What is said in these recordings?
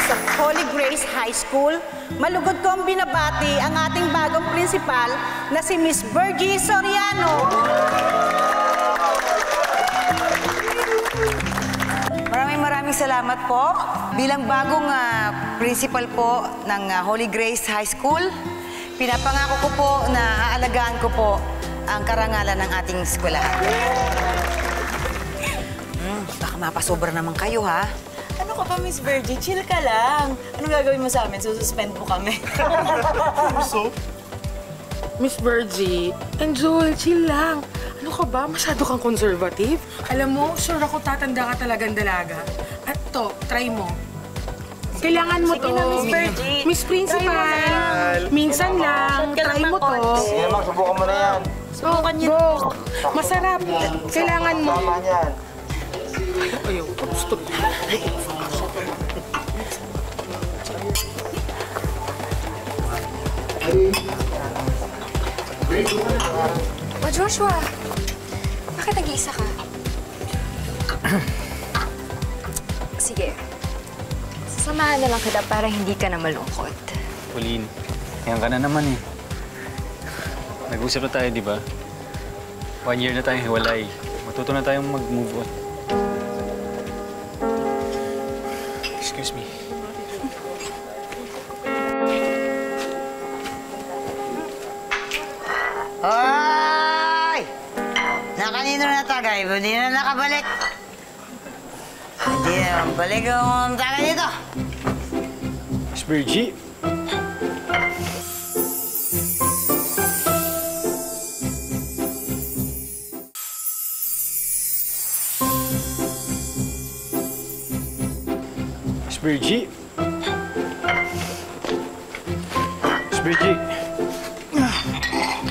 sa Holy Grace High School, malugod kong binabati ang ating bagong principal na si Miss Virgie Soriano. Maraming salamat po. Bilang bagong principal po ng Holy Grace High School, pinapangako ko po na aalagaan ko po ang karangalan ng ating eskwelahan. Baka mapasobra naman kayo, ha? Ano ka pa, Miss Virgie? Chill ka lang. Anong gagawin mo sa amin? Sususpend mo kami. So? Miss Virgie, enjoy, chill lang. Ano ka ba? Masyado kang conservative. Alam mo, sure ako tatanda ka talagang dalaga. At to, try mo. Kailangan mo to. Na, Miss Virgie. Miss Principal, minsan lang, try mo to. Sige, Max, subukan mo na yan. Subukan niyo. Go. Masarap. Kailangan mo. Tama yan. Ayaw, stop. O Joshua, bakit nag-iisa ka? Sige, sasamahan na lang kita para hindi ka na malungkot. Pauline, yan ka na naman eh. Nag-usap na tayo, di ba? 1 year na tayong hiwalay. Matuto na tayong mag-move on. Excuse me. Hoy! Nakanino na tagay? Hindi na nakabalik. Hindi na balik ang tagay dito. Miss Virgie? Miss Virgie? Miss Virgie?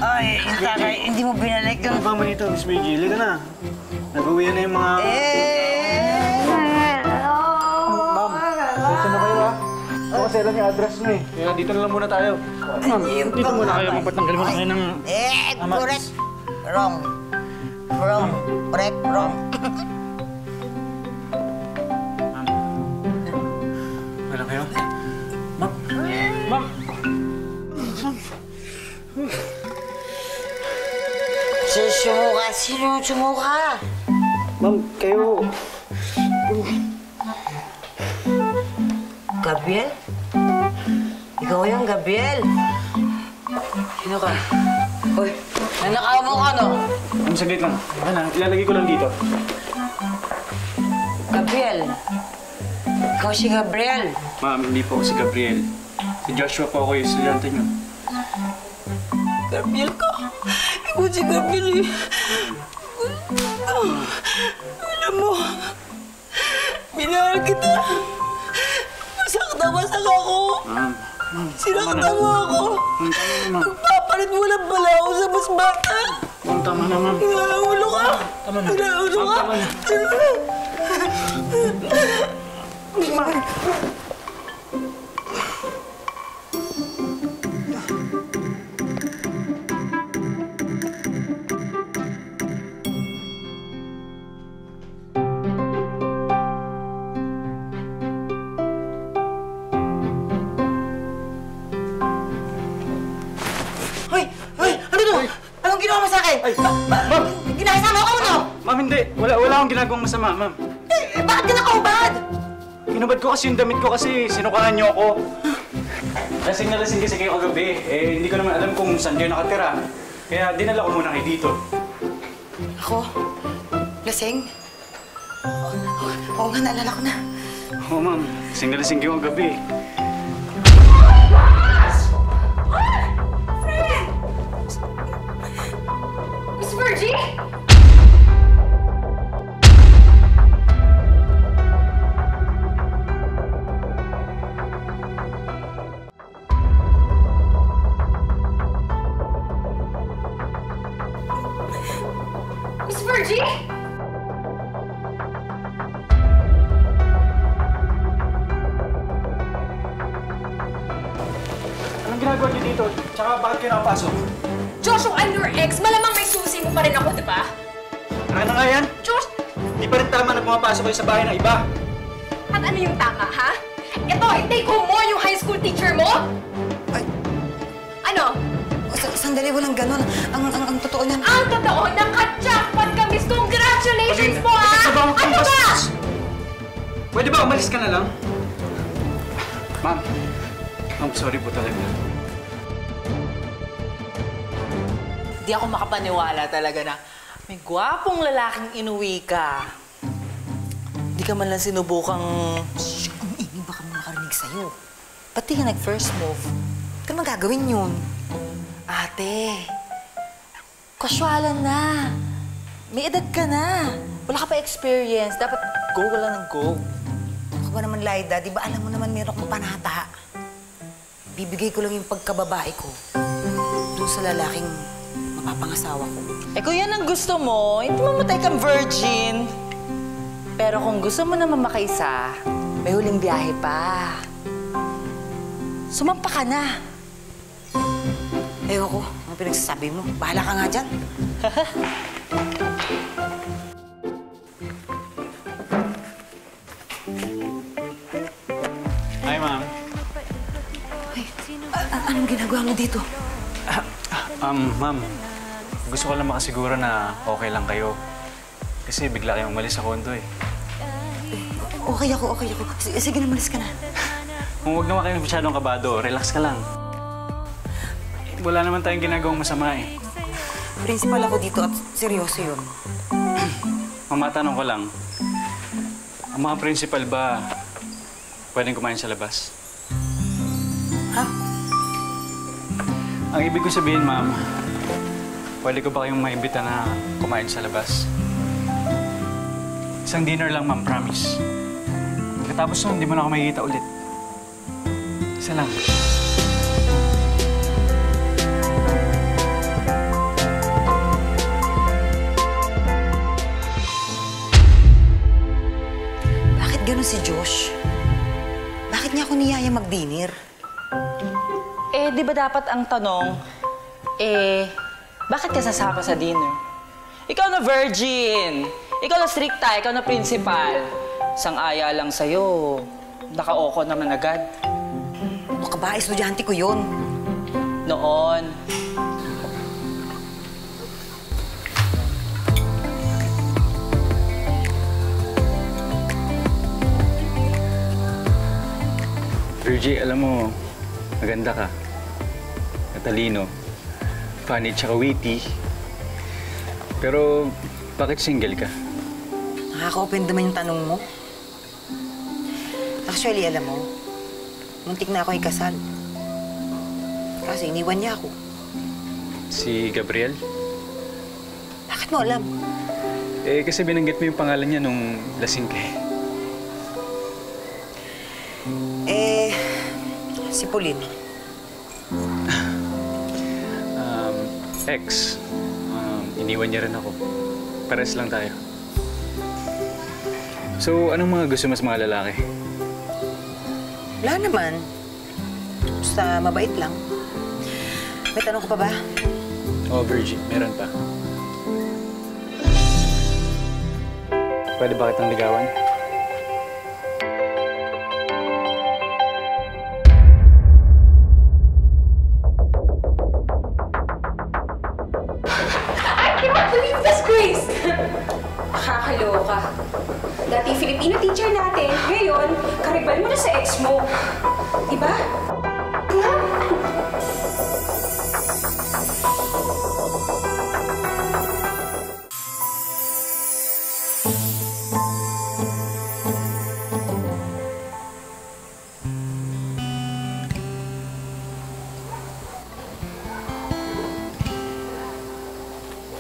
Ay, yung tagay, hindi mo binalik yung... Ano ba man ito, Miss Virgie? Halika na. Nag-uwi na yung mga... Ma'am, dito na kayo ha. Ako kasi alam yung address mo eh. Kaya dito na lang muna tayo. Ma'am, dito muna kayo. Magpatanggal mo na kayo ng... correct. Wrong. Wrong. Correct, wrong. Ma'am. Wala kayo? Ma'am. Ma'am. Sumuka. Sino sumuka? Ma'am, kayo... Gabriel? Ikaw yung Gabriel? Sino ka? Uy, nanakaw mo ka, no? Ma'am, saglit lang. Baka na, ilalagay ko lang dito. Gabriel? Ikaw si Gabriel? Ma'am, hindi po ako si Gabriel. Si Joshua po ako yung estudyante niyo. Gabriel ka? Ikaw si Gabriel eh. Alam mo, minahal kita. Masak ako. Ma'am, Sinaktan mo ako. Magpapalit mo lang pala ako sa mas bata. Ma'am, tama na, ma'am. Nahaulo ka. Tama na. Nahaulo ka. Tama na. Ma'am! Ginasama ako, no? Ma'am, hindi. Wala akong ginagawang masama, ma'am. Bakit ka nakaubad? Inubad ko kasi yung damit ko kasi sinukahan niyo ako. Lasing na lasing kasi kayo kagabi. Eh, hindi ko naman alam kung saan kayo nakatira. Kaya dinala ko muna kayo dito. Ako? Lasing? Oo nga, naalala ko na. Oo, ma'am. Lasing na lasing kayo kagabi. Miss Virgie? Miss Virgie? Anong ginagawa niyo dito? Tsaka bakit kayo nakapasok? Joshua, I'm your ex. Malamang may susi mo pa rin ako, di ba? Ano nga yan? Josh! Di pa rin tama na pumapasok kayo sa bahay ng iba. At ano yung tama, ha? Ito, i-take home mo yung high school teacher mo? Ay, Ano? sandali, walang ganun. Ang totoo niyan. Ang totoo, naka-jackpot ka, miss! Congratulations po, ha? Ano ba? Pwede ba umalis ka na lang? Ma'am, I'm sorry po talaga. Di ako makapaniwala talaga na may gwapong lalaking inuwi ka. Di ka man lang sinubukang... Shh, ang ingay, baka makarinig sa'yo. Ba't di ka nag-first move? Ba't ka naman gagawin yun? Ate, kasyalan na. May edad ka na. Wala ka pa experience. Dapat go ka lang ng go. Ako ba naman, Laida? Di ba alam mo naman meron akong panata? Bibigay ko lang yung pagkababae ko doon sa lalaking mapapangasawa ko. Eh kung yan ang gusto mo, hindi mamatay kang virgin. Pero kung gusto mo naman makaisa, may huling biyahe pa. Sumampa ka na. Ewan ko, ano pinagsasabi mo? Bahala ka nga dyan. Hi, ma'am. Anong ginagawa mo dito? Ma'am, gusto ko lang makasiguro na okay lang kayo. Kasi bigla kayong umalis sa condo eh. Okay ako. Sige na, malis ka na. Kung huwag naman kayong masyadong kabado, relax ka lang. Wala naman tayong ginagawang masama eh. Principal ako dito at seryoso yun. Matanong ko lang, ang mga principal ba pwedeng kumain sa labas? Ha? Ang ibig ko sabihin, ma'am, pwede ko ba kayong maimbita na kumain sa labas? Isang dinner lang, ma'am, promise. Pagkatapos nun, hindi mo na ako makikita ulit. Isa lang. Bakit ganun si Josh? Bakit niya ako niyaya mag-dinner? Eh, di ba dapat ang tanong, bakit ka sasama sa dinner? Ikaw na virgin! Ikaw na stricta, ikaw na principal. Sang-aya lang sa'yo. Naka-oko naman agad. Ano ka ba? Estudyante ko yun. Noon. Virgie, alam mo, maganda ka. Matalino. Funny tsaka witty. Pero, bakit single ka? Nakaka-open naman yung tanong mo. Actually, alam mo, muntik na ako ikasal. Kasi iniwan niya ako. Si Gabriel? Bakit mo alam? Eh, kasi binanggit mo yung pangalan niya nung lasing ka eh. Si Pauline. Ex. Iniwan niya rin ako. Pares lang tayo. So, anong mga gusto mo sa mga lalaki? Wala naman. Basta mabait lang. May tanong ka pa ba? Oh, Virgie, meron pa. Pwede ba kitang ligawan? I cannot believe this, Grace! Nakakaloka. Dati Filipino teacher natin, ngayon, karibal mo na sa ex mo. Diba?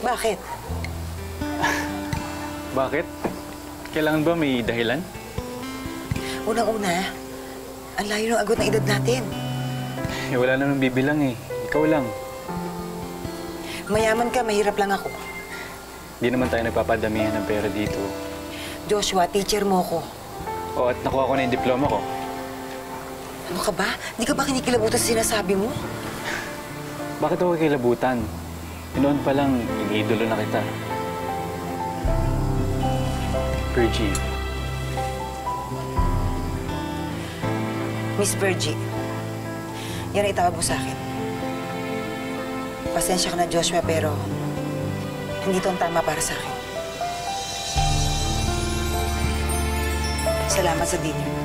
Bakit? Bakit? Kailangan ba may dahilan? Unang-una, ang layo ng agot ng edad natin. Eh, wala namang bibilang eh. Ikaw lang. Mayaman ka, mahirap lang ako. Hindi naman tayo nagpapadamihan ng pera dito. Joshua, teacher mo ko. Oh, at nakuha ko na yung diploma ko. Ano ka ba? Hindi ka ba kinikilabutan sa sinasabi mo? Bakit ako kilabutan? Noon pa lang, iniidolo na kita. Virgie. Miss Virgie, yan ang itawag mo sa akin. Pasensya ka na, Joshua, pero hindi ito ang tama para sa akin. Salamat sa dinner.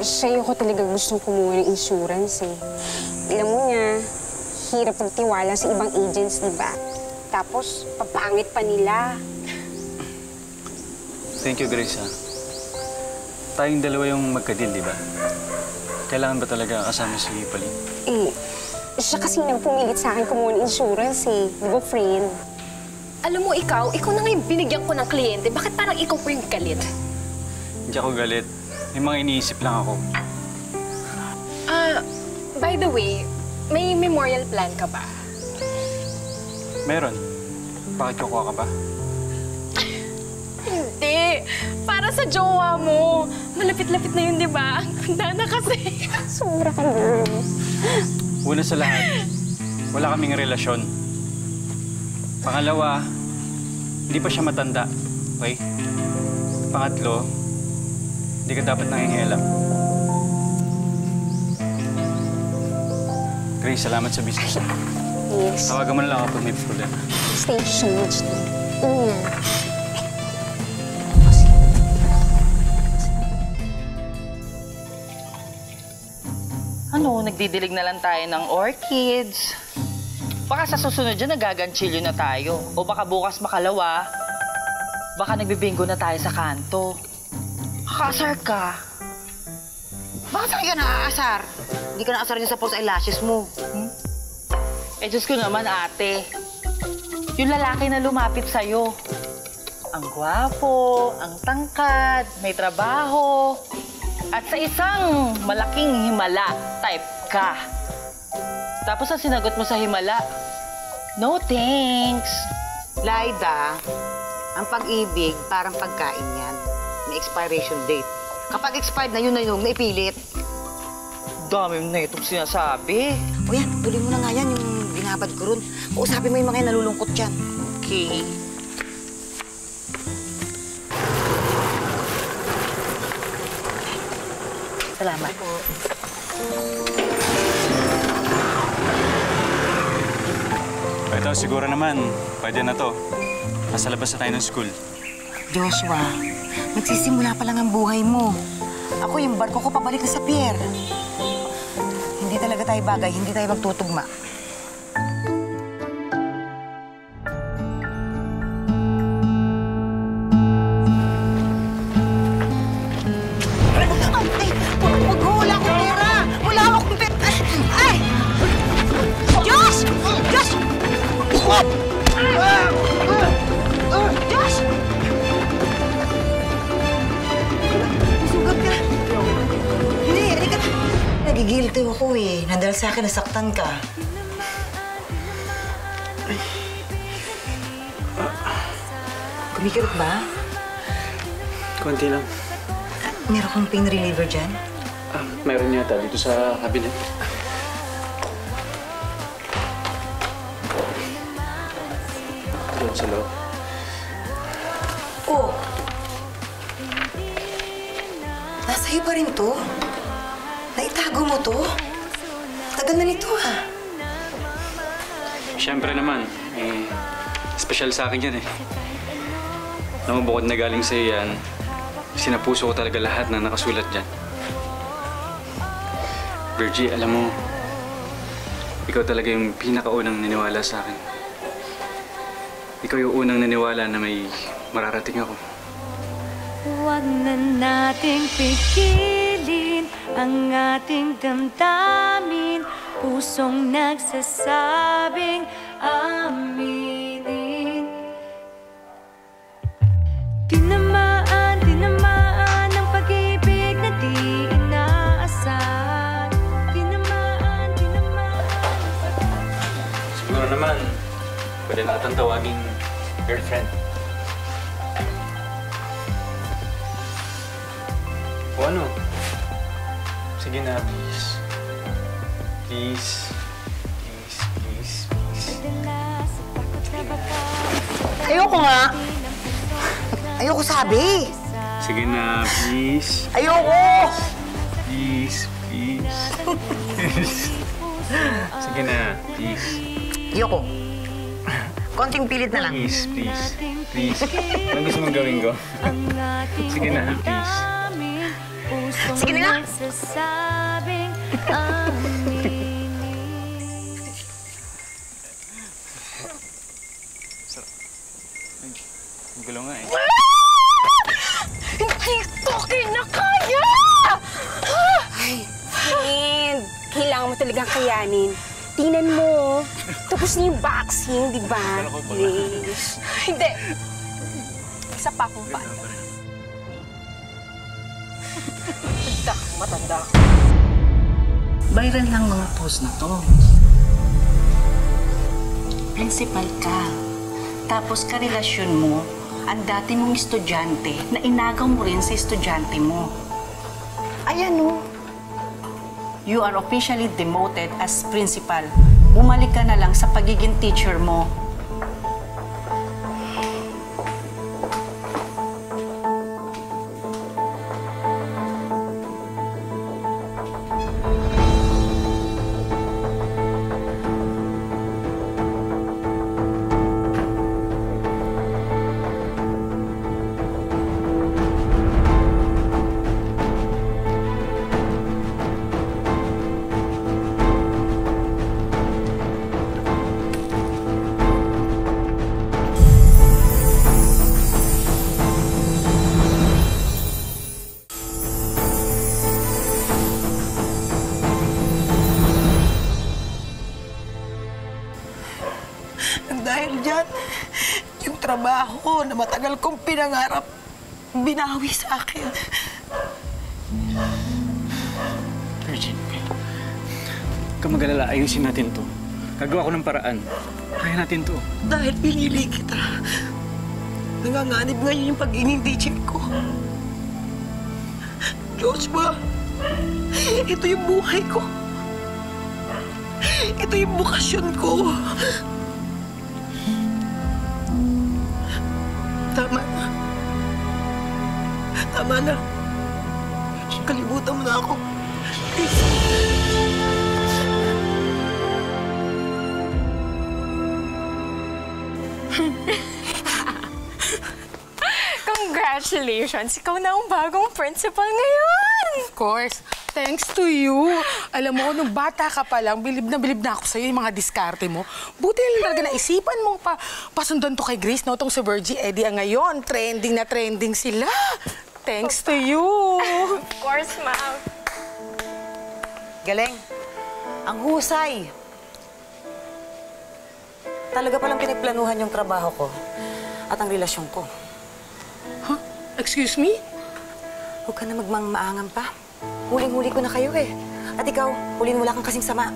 Sa'yo ko talaga gustong kumuha ng insurance eh. Alam mo niya, hirap magtiwala sa ibang agents, di ba? Tapos, papangit pa nila. Thank you, Grace, ha? Tayong dalawa yung magka-deal, di ba? Kailangan ba talaga kasama si Pauline? Eh, siya kasi nagpumilit sa akin kumuha ng insurance eh. Di ba, friend? Alam mo, ikaw na nga yung binigyan ko ng kliyente. Bakit parang ikaw po yung galit? Hindi ako galit. May mga iniisip lang ako. By the way, may memorial plan ka ba? Meron. Bakit kukuha ka ba? Hindi. Para sa jowa mo. Malapit-lapit na yun, di ba? Ang ganda na kasi. Sobra ka, girl. Una sa lahat, wala kaming relasyon. Pangalawa, hindi pa siya matanda. Okay? Pangatlo, hindi ka dapat nangingialam. Grace, salamat sa business. Yes. Tawagan mo na lang ako pag may problema. Stay tuned. Ingat. Ano, nagdidilig na lang tayo ng orchids. Baka sa susunod dyan, nagaganchilyo na tayo. O baka bukas makalawa, baka nagbibingo na tayo sa kanto. Kakasar ka. Bakit saan ka naaasar? Hindi ka naasar niya sa false eyelashes mo. Eh, Diyos ko naman, ate. Yung lalaki na lumapit sa'yo. Ang gwapo, ang tangkad, may trabaho. At sa isang malaking himala, type ka. Tapos ang sinagot mo sa himala, no thanks. Laida, ang pag-ibig parang pagkain yan. May expiration date. Kapag expired na, yun na yung naipilit. Dami na itong sinasabi. O yan, tuloy mo na nga yan, yung binabad ko ron. Kausapin mo yung mga nalulungkot dyan. Okay. Salamat po. Ito, siguro naman, pwede na to. Nasa labas na tayo ng school. Joshua, nagsisimula pa lang ang buhay mo. Ako, yung barko ko pabalik na sa pier. Hindi talaga tayo bagay, hindi tayo magtutugma. Wala akong pera! Wala akong pera! Ay! Josh! Josh! Josh! Sugat ka. Hindi, halika na. Nagigilty ako eh. Nandahil sa akin, nasaktan ka. Kumikirot ba? Konti lang. Meron kang pain reliever dyan? Meron yata dito sa cabinet. Doon sa loob. Oh! Nasa'yo pa rin to? Naitago mo to? Tagal na nito ah. Siyempre naman, special sa akin yan eh. Alam mo, bukod na galing sa'yo yan, sinapuso ko talaga lahat na nakasulat dyan. Virgie, alam mo, ikaw talaga yung pinakaunang naniwala sa akin. Ikaw yung unang naniwala na may mararating ako. Huwag na nating pigilin ang ating damdamin, pusong nagsasabing aminin. Tinamaan ng pag-ibig na di inaasahan. Tinamaan. Siguro naman, pwede natin tawaging girlfriend. O ano? Sige na, please. Please. Please, please, please. Ayoko nga. Ayoko sabi. Sige na, please. Ayoko! Please, please. Sige na, please. Ayoko. Konting pilit na lang. Please, please. Please. Ano gusto mong gawin ko? Sige na, please. Sige na nga. Ang gulo nga eh. Hindi to kinakaya! Ay, friend, kailangan mo talagang kayanin. Tingnan mo, tapos na yung boxing, di ba? Yes. Hindi. Isa pa akong paano. Matanda. Viral lang mga post na to. Principal ka. Tapos karelasyon mo, ang dati mong estudyante na inagaw mo rin sa estudyante mo. Ayan o. You are officially demoted as principal. Bumalik ka na lang sa pagiging teacher mo. Dahil dyan, yung trabaho na matagal kong pinangarap, binawi sa akin. Virgin, huwag ka mag-alala. Ayusin natin to. Gagawa ko ng paraan. Kaya natin to. Dahil pinili kita, nanganganib ngayon yung pag-ining teacher ko. Joshua, ito yung buhay ko. Ito yung bukasyon ko. Tama na. Tama na. Kalimutan mo na ako. Please. Congratulations! Ikaw na ang bagong principal ngayon! Of course. Thanks to you. Alam mo, nung bata ka pa lang, bilib na ako sa'yo yung mga diskarte mo. Buti lang talaga naisipan mong pasundan to kay Grace, no? Itong si Virgie, Eddie, ngayon, trending na trending sila. Thanks to you. Of course, ma'am. Galing. Ang husay. Talaga palang pinagplanuhan yung trabaho ko at ang relasyon ko. Huh? Excuse me? Huwag ka na magmangmaangan pa. Huling-huli ko na kayo eh. At ikaw, huling wala kang kasing sama.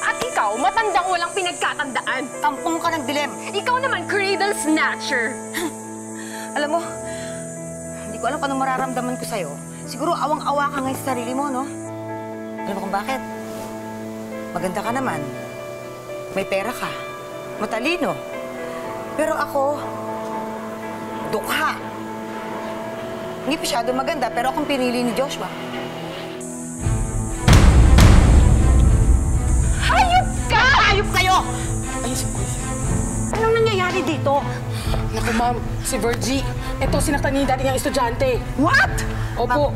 At ikaw, matandang walang pinagkatandaan. Kampong ka ng dilem. Ikaw naman, cradle snatcher. Alam mo, hindi ko alam kung anong mararamdaman ko sa'yo. Siguro awang-awa ka ngayon sa sarili mo, no? Alam mo kung bakit? Maganda ka naman. May pera ka. Matalino. Pero ako, dukha. Hindi masyado maganda, pero akong pinili ni Joshua. Hayop ka! Hayop kayo! Ayusin ko. Anong nangyayari dito? Naku, ma'am, si Virgie. Ito, sinaktan niya yung dati niyang estudyante. What? Opo.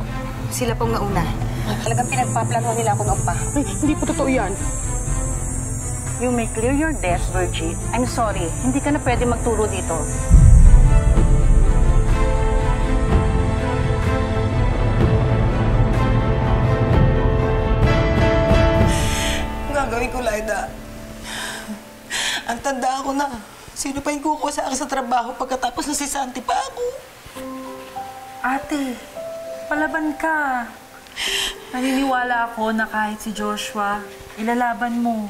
Sila pong nauna. Talagang pinagpaplano nila akong ampa. Ay, hindi po totoo yan. You may clear your desk, Virgie. I'm sorry, hindi ka na pwede magturo dito. Gagawin ko, Lyda. Ang tanda ko na. Sino pa yung kukuha sa akin sa trabaho pagkatapos na si Santi pa ako? Ate, palaban ka. Naniniwala ako na kahit si Joshua, ilalaban mo.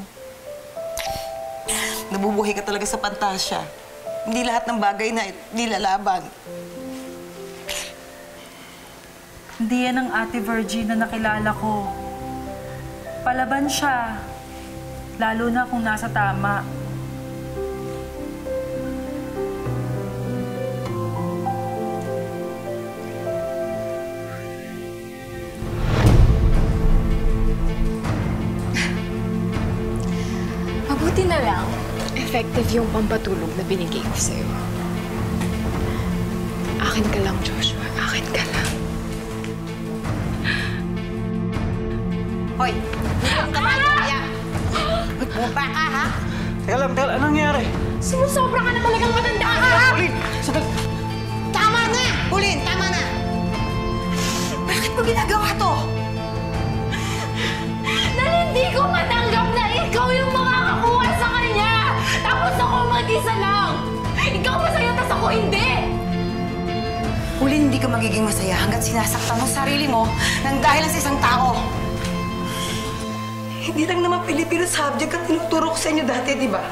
Nabubuhay ka talaga sa pantasya. Hindi lahat ng bagay na nilalaban. Hindi yan ang Ate Virgie na nakilala ko. Palaban siya. Lalo na kung nasa tama. Mabuti na lang, effective yung pampatulog na binigay ko sa'yo. Akin ka lang, Joshua. Akin ka lang. Hoy! Kaya! Magbuba ka, ha? Teka lang, anong nangyari? Sumusobra ka na talagang matanda ka! Pauline! Tama na! Pauline, tama na! Bakit mo ginagawa to? Dahil hindi ko matanggap na ikaw yung makakakuha sa kanya! Tapos ako mag-isa lang! Ikaw masaya, tas ako hindi! Pauline, hindi ka magiging masaya hanggat sinasaktan mo sarili mo nang dahil sa isang tao. Hindi lang naman Filipino subject ang tinuturo ko sa inyo dati, di ba?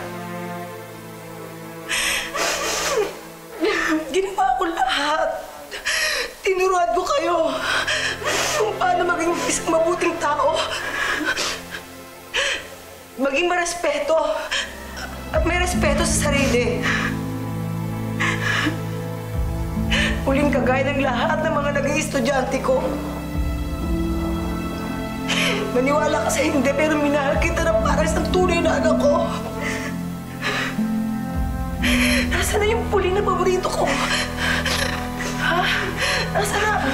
Ginawa ko lahat. Tinuruan ko kayo kung paano maging isang mabuting tao. Maging marespeto at may respeto sa sarili. Huling kagaya ng lahat ng mga naging estudyante ko. Maniwala ka sa hindi, pero minahal kita na parang isang tunay na anak ko. Nasaan na yung Pauline na paborito ko? Ha? Nasaan na?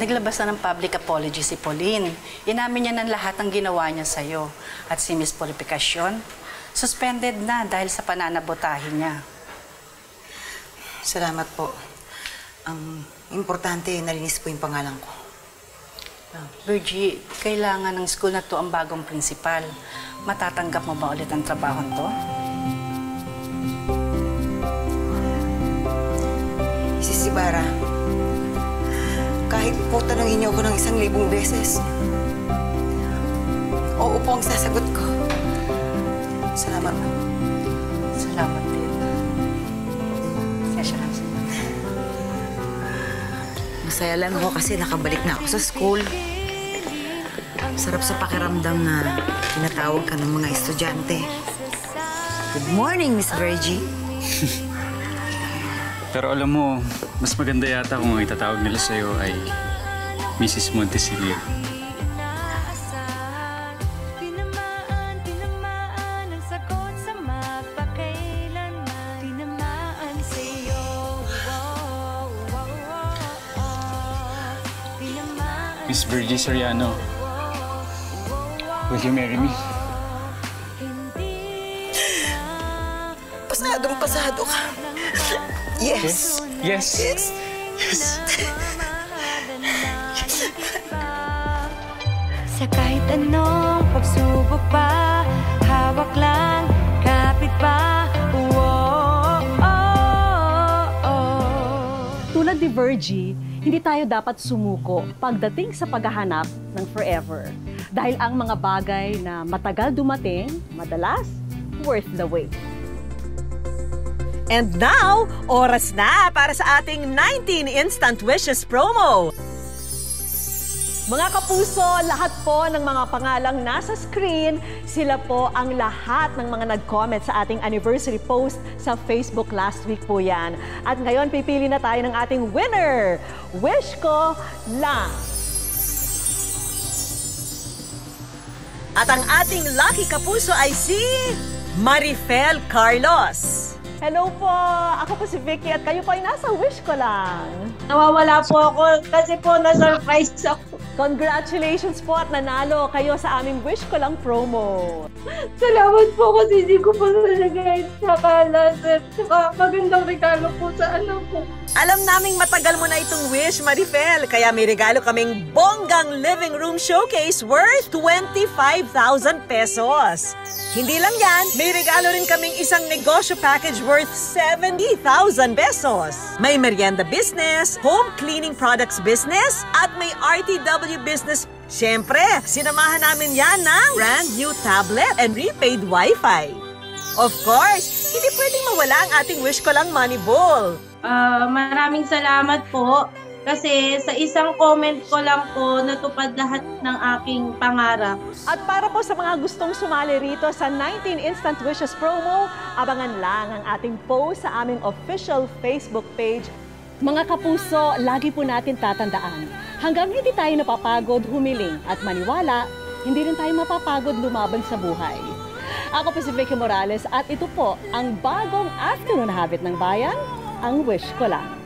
Naglabas na ng public apology si Pauline. Inamin niya ng lahat ng ginawa niya sa'yo. At si Miss Purificacion, suspended na dahil sa pananabotahe niya. Salamat po. Ang importante, nalinis po yung pangalan ko. Virgie, kailangan ng school na to ang bagong principal. Matatanggap mo ba ulit ang trabahon to? Isis Ibarra, kahit po tanungin niyo ako ng 1,000 beses, oo po ang sasagot ko. Salamat po. Salamat din. Sesya lang sa'yo. Masaya lang ako kasi nakabalik na ako sa school. Sarap sa pakiramdam na tinatawag ka ng mga estudyante. Good morning, Miss Virgie. Pero alam mo, mas maganda yata kung ang itatawag nila sa'yo ay Mrs. Montecillo. Miss Virgie Soriano, will you marry me? Pasadong-pasado ka. Yes. Yes. Yes. Yes. Sa kahit anong pagsubok pa, hawak lang, kapit pa. Tulad ni Virgie, hindi tayo dapat sumuko pagdating sa paghahanap ng forever. Dahil ang mga bagay na matagal dumating, madalas, worth the wait. And now, oras na para sa ating 19 Instant Wishes promo. Mga kapuso, lahat po ng mga pangalang nasa screen, sila po ang lahat ng mga nag-comment sa ating anniversary post sa Facebook last week po yan. At ngayon, pipili na tayo ng ating winner. Wish ko lang. At ang ating lucky kapuso ay si Marifel Carlos. Hello po! Ako po si Vicky at kayo po ay nasa Wish Ko Lang. Nawawala po ako kasi po na-surprise ako. Congratulations po at nanalo kayo sa aming Wish Ko Lang promo. Salamat po kasi hindi ko po talaga nakala, sir. Saka magandang regalo po sa anak ko. Alam naming matagal mo na itong wish, Marifel, kaya may regalo kaming bonggang living room showcase worth 25,000 pesos. Hindi lang yan, may regalo rin kaming isang negosyo package worth worth 70,000 pesos. May merienda business, home cleaning products business, at may RTW business. Siyempre, sinamahan namin yan ng brand new tablet and prepaid Wi-Fi. Of course, hindi pwedeng mawala ang ating Wish Ko Lang Money Ball. Maraming salamat po kasi sa isang comment ko lang po natupad lahat ng aking pangarap. At para po sa mga gustong sumali rito sa 19 Instant Wishes promo, abangan lang ang ating post sa aming official Facebook page. Mga kapuso, lagi po natin tatandaan, hanggang hindi tayo napapagod humiling at maniwala, hindi rin tayo mapapagod lumaban sa buhay. Ako po si Vicky Morales at ito po ang bagong afternoon habit ng bayan, ang Wish Ko Lang.